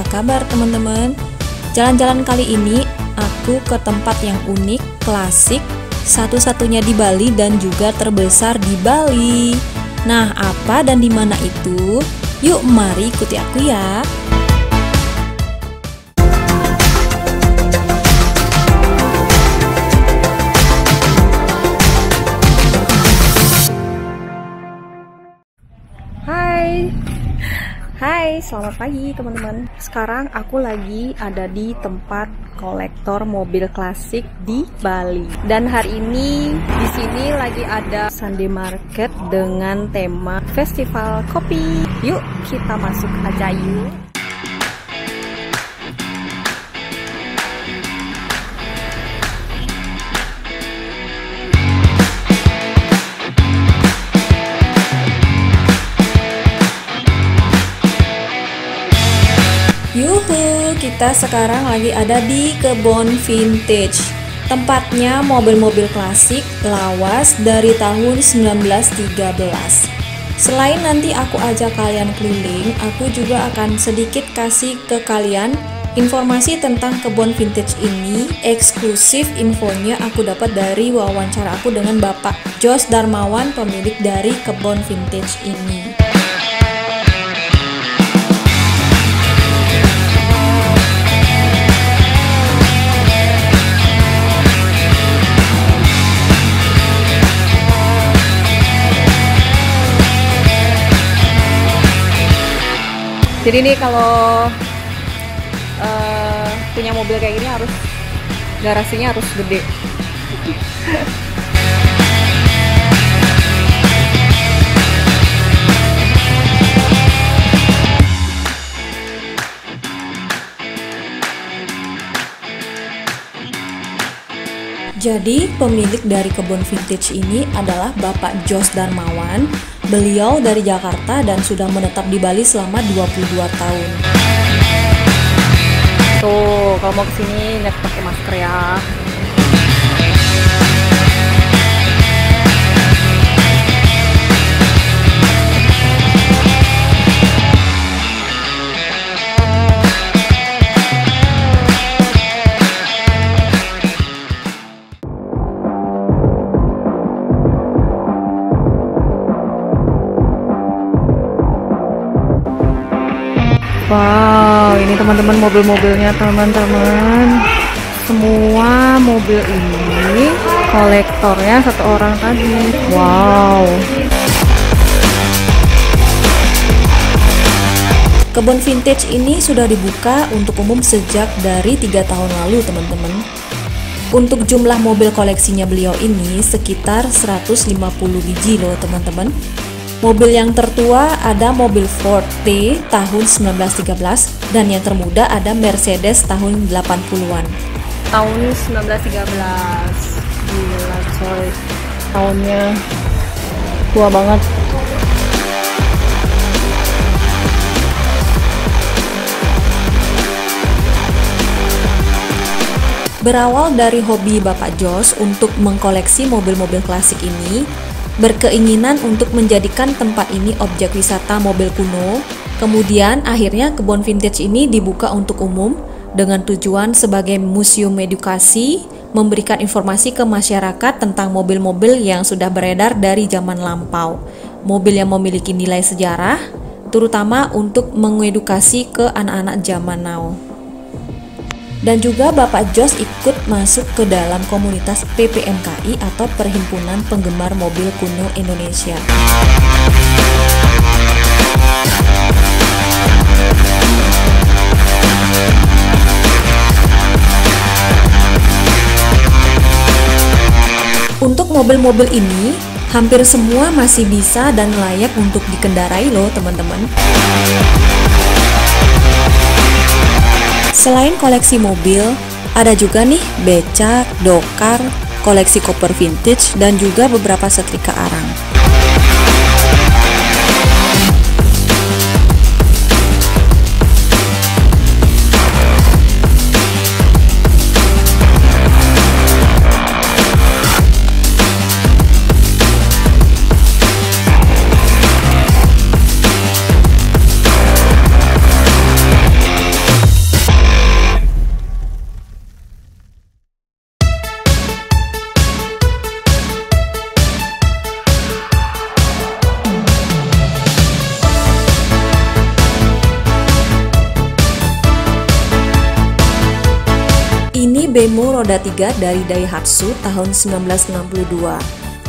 kabar teman-teman? Jalan-jalan kali ini aku ke tempat yang unik, klasik, satu-satunya di Bali dan juga terbesar di Bali. Nah, apa dan di mana itu? Yuk, mari ikuti aku ya. Hai, selamat pagi teman-teman. Sekarang aku lagi ada di tempat kolektor mobil klasik di Bali. Dan hari ini di sini lagi ada Sunday Market dengan tema Festival Kopi. Yuk, kita masuk aja yuk. Yuhu, kita sekarang lagi ada di kebun vintage. Tempatnya mobil-mobil klasik lawas dari tahun 1913. Selain nanti aku ajak kalian keliling, aku juga akan sedikit kasih ke kalian informasi tentang kebun vintage ini. Eksklusif infonya aku dapat dari wawancara aku dengan Bapak Jos Darmawan, pemilik dari kebun vintage ini. Jadi nih kalau punya mobil kayak gini harus garasinya harus gede. Jadi pemilik dari kebun vintage ini adalah Bapak Jos Darmawan. Beliau dari Jakarta dan sudah menetap di Bali selama 22 tahun. Tuh, kalau mau kesini lihat pakai masker ya. Wow, ini teman-teman mobil-mobilnya teman-teman. Semua mobil ini kolektornya satu orang tadi. Wow. Kebun vintage ini sudah dibuka untuk umum sejak dari 3 tahun lalu teman-teman. Untuk jumlah mobil koleksinya beliau ini sekitar 150 biji loh teman-teman. Mobil yang tertua ada mobil Ford T tahun 1913 dan yang termuda ada Mercedes tahun 80-an. Tahun 1913. Gila coy. Tahunnya tua banget. Berawal dari hobi Bapak Jos untuk mengkoleksi mobil-mobil klasik ini, berkeinginan untuk menjadikan tempat ini objek wisata mobil kuno. Kemudian akhirnya kebun vintage ini dibuka untuk umum dengan tujuan sebagai museum edukasi, memberikan informasi ke masyarakat tentang mobil-mobil yang sudah beredar dari zaman lampau, mobil yang memiliki nilai sejarah, terutama untuk mengedukasi ke anak-anak zaman now. Dan juga Bapak Jos ikut masuk ke dalam komunitas PPMKI atau Perhimpunan Penggemar Mobil Kuno Indonesia. Untuk mobil-mobil ini, hampir semua masih bisa dan layak untuk dikendarai loh teman-teman. Selain koleksi mobil, ada juga nih becak, dokar, koleksi koper vintage, dan juga beberapa setrika arang. bemo roda 3 dari Daihatsu tahun 1962.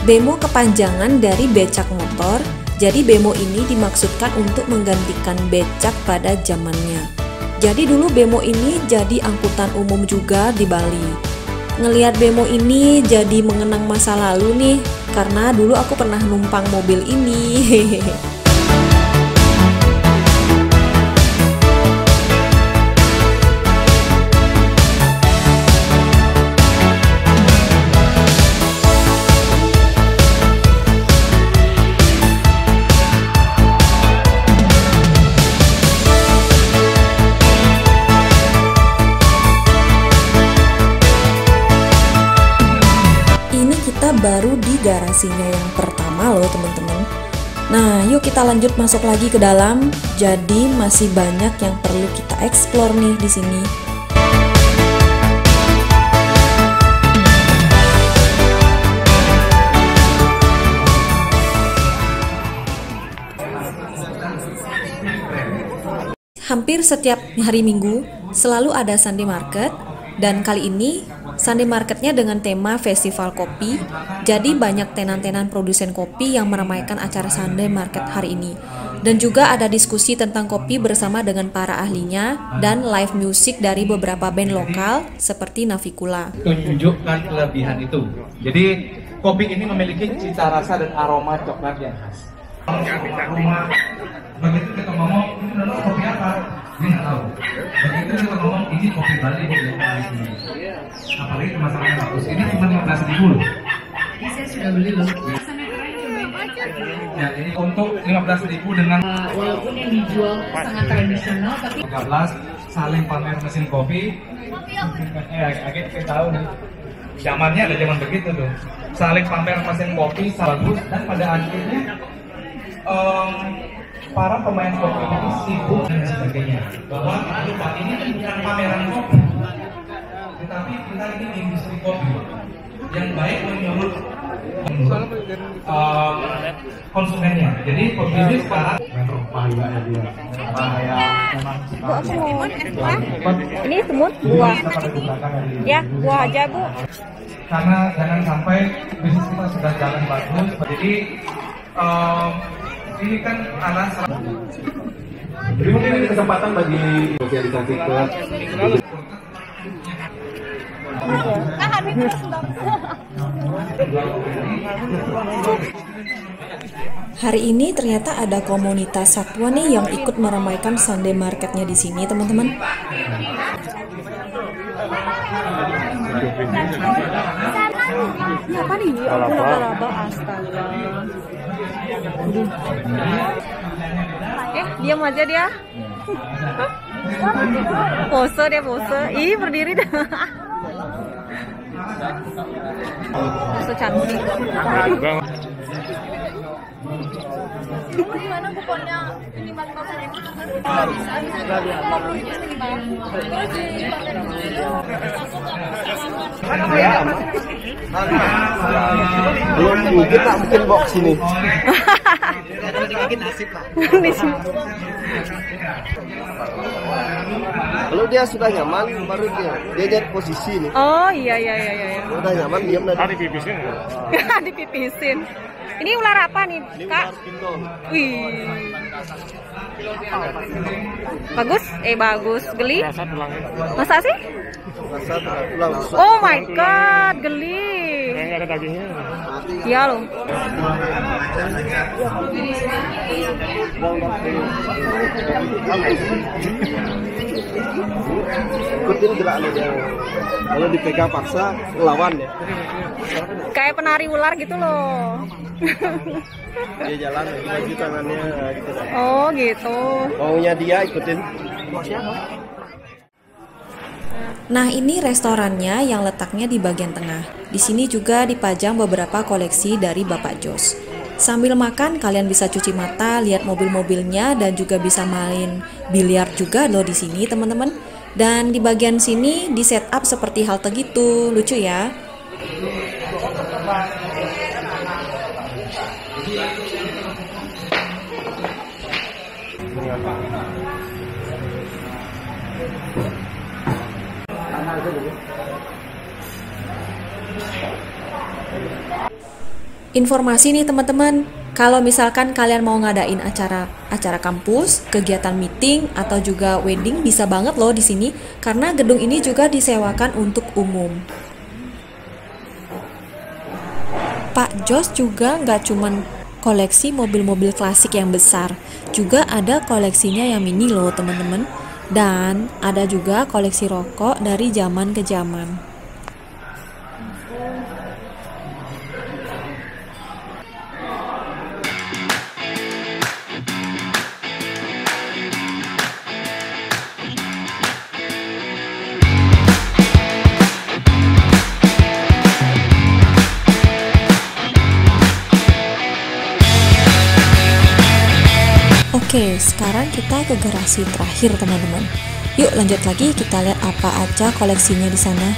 Bemo kepanjangan dari becak motor, jadi bemo ini dimaksudkan untuk menggantikan becak pada zamannya. Jadi dulu bemo ini jadi angkutan umum juga di Bali. Ngelihat bemo ini jadi mengenang masa lalu nih, karena dulu aku pernah numpang mobil ini. Baru di garasinya yang pertama loh teman-teman. Nah, yuk kita lanjut masuk lagi ke dalam. Jadi masih banyak yang perlu kita explore nih di sini. Hampir setiap hari Minggu selalu ada Sunday Market, dan kali ini Sunday Marketnya dengan tema festival kopi. Jadi banyak tenan-tenan produsen kopi yang meramaikan acara Sunday Market hari ini. Dan juga ada diskusi tentang kopi bersama dengan para ahlinya dan live music dari beberapa band lokal seperti Navikula. Tunjukkan kelebihan itu. Jadi kopi ini memiliki cita rasa dan aroma coklat yang khas. Begitu kita ngomong, ini kopi apa? Dia nggak tahu. Begitu kita ngomong, ini kopi Bali, apalagi kemasannya bagus. Ini cuma 15.000 loh. Ini saya sudah beli loh. Ya, ini untuk 15.000 dengan walaupun yang dijual sangat tradisional, tapi 13 saling pamer mesin kopi. Kita tahu nih. Zamannya ada zaman begitu tuh. Saling pamer mesin kopi, bagus, dan pada akhirnya para pemain kopi ini sibuk dan sebagainya. Bahwa tempat ini bukan pameran kopi, tetapi kita ini industri kopi yang baik menurut konsumennya. Jadi pebisnis sekarang bahaya dia. Bahaya memang. Ini semut buah. Ya, buah aja Bu. Karena jangan sampai bisnis kita sudah jalan bagus. Jadi ini kan anak. Jadi mungkin ini kesempatan bagi sosialisasi ke Hari ini ternyata ada komunitas satwa nih yang ikut meramaikan Sunday Marketnya di sini, teman-teman. Apa nih? Laba-laba, astaga. Diam aja dia. Pose dia, pose. Ih, berdiri dah. So cantik. Gimana kuponnya minimal 50.000. Belum mungkin tak mungkin box ini. Kalau dia sudah nyaman, baru dia lihat posisi nih. Oh iya. Udah nyaman, diam dan dipipisin. Dipipisin. Ini ular apa nih, Kak? Wih. Bagus? Bagus. Geli? Masa sih? Oh my god, geli. Nggak ada dagingnya. Iya loh. Ikutin geraknya dia. Kalau dipegang paksa, ngelawan ya. Kayak penari ular gitu loh. Dia jalan lagi tangannya gitu. Oh gitu. Maunya dia ikutin. Nah, ini restorannya yang letaknya di bagian tengah. Di sini juga dipajang beberapa koleksi dari Bapak Jos. Sambil makan, kalian bisa cuci mata, lihat mobil-mobilnya, dan juga bisa main biliar juga loh di sini, teman-teman. Dan di bagian sini di setup seperti halte gitu, lucu ya. Informasi nih teman-teman, kalau misalkan kalian mau ngadain acara kampus, kegiatan meeting atau juga wedding bisa banget loh di sini karena gedung ini juga disewakan untuk umum. Pak Jos juga nggak cuman koleksi mobil-mobil klasik yang besar, juga ada koleksinya yang mini loh teman-teman. Dan ada juga koleksi rokok dari zaman ke zaman. Oke, sekarang kita ke garasi terakhir teman-teman. Yuk lanjut lagi, kita lihat apa aja koleksinya di sana.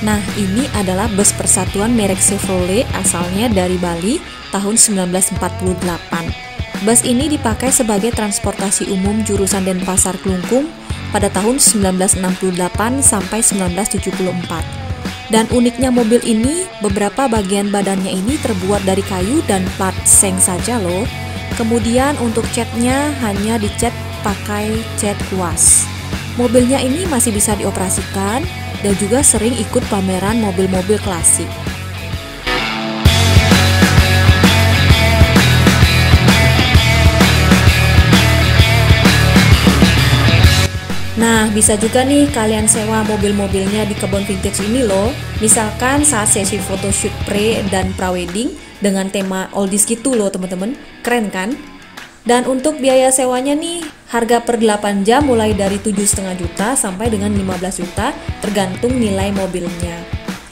Nah, ini adalah bus persatuan merek Chevrolet asalnya dari Bali tahun 1948. Bus ini dipakai sebagai transportasi umum jurusan Denpasar Klungkung pada tahun 1968 sampai 1974. Dan uniknya mobil ini, beberapa bagian badannya ini terbuat dari kayu dan plat seng saja loh. Kemudian untuk catnya hanya dicat pakai cat kuas. Mobilnya ini masih bisa dioperasikan dan juga sering ikut pameran mobil-mobil klasik. Nah, bisa juga nih kalian sewa mobil-mobilnya di kebun vintage ini loh. Misalkan saat sesi photoshoot pre dan prawedding dengan tema oldies gitu loh teman-teman. Keren kan? Dan untuk biaya sewanya nih, harga per 8 jam mulai dari 7,5 juta sampai dengan 15 juta tergantung nilai mobilnya.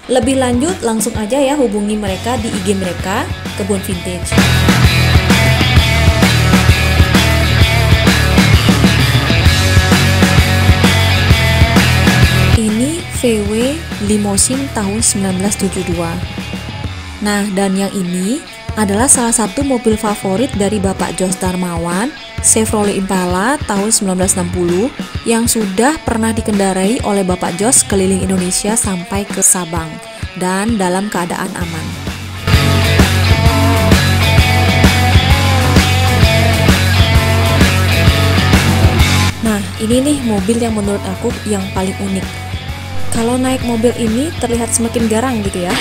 Lebih lanjut langsung aja ya hubungi mereka di IG mereka, Kebun Vintage. VW Limousine tahun 1972. Nah, dan yang ini adalah salah satu mobil favorit dari Bapak Jos Darmawan, Chevrolet Impala tahun 1960 yang sudah pernah dikendarai oleh Bapak Jos keliling Indonesia sampai ke Sabang dan dalam keadaan aman. Nah, ini nih mobil yang menurut aku yang paling unik. Kalau naik mobil ini terlihat semakin garang gitu ya.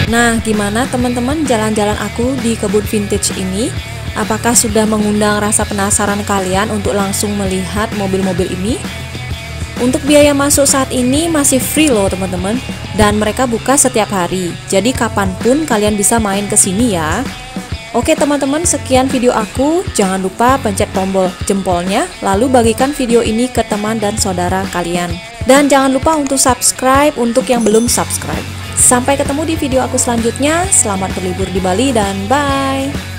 Nah, gimana teman-teman jalan-jalan aku di kebun vintage ini? Apakah sudah mengundang rasa penasaran kalian untuk langsung melihat mobil-mobil ini? Untuk biaya masuk saat ini masih free loh teman-teman. Dan mereka buka setiap hari. Jadi kapanpun kalian bisa main ke sini ya. Oke teman-teman, sekian video aku. Jangan lupa pencet tombol jempolnya, lalu bagikan video ini ke teman dan saudara kalian. Dan jangan lupa untuk subscribe untuk yang belum subscribe. Sampai ketemu di video aku selanjutnya. Selamat berlibur di Bali dan bye!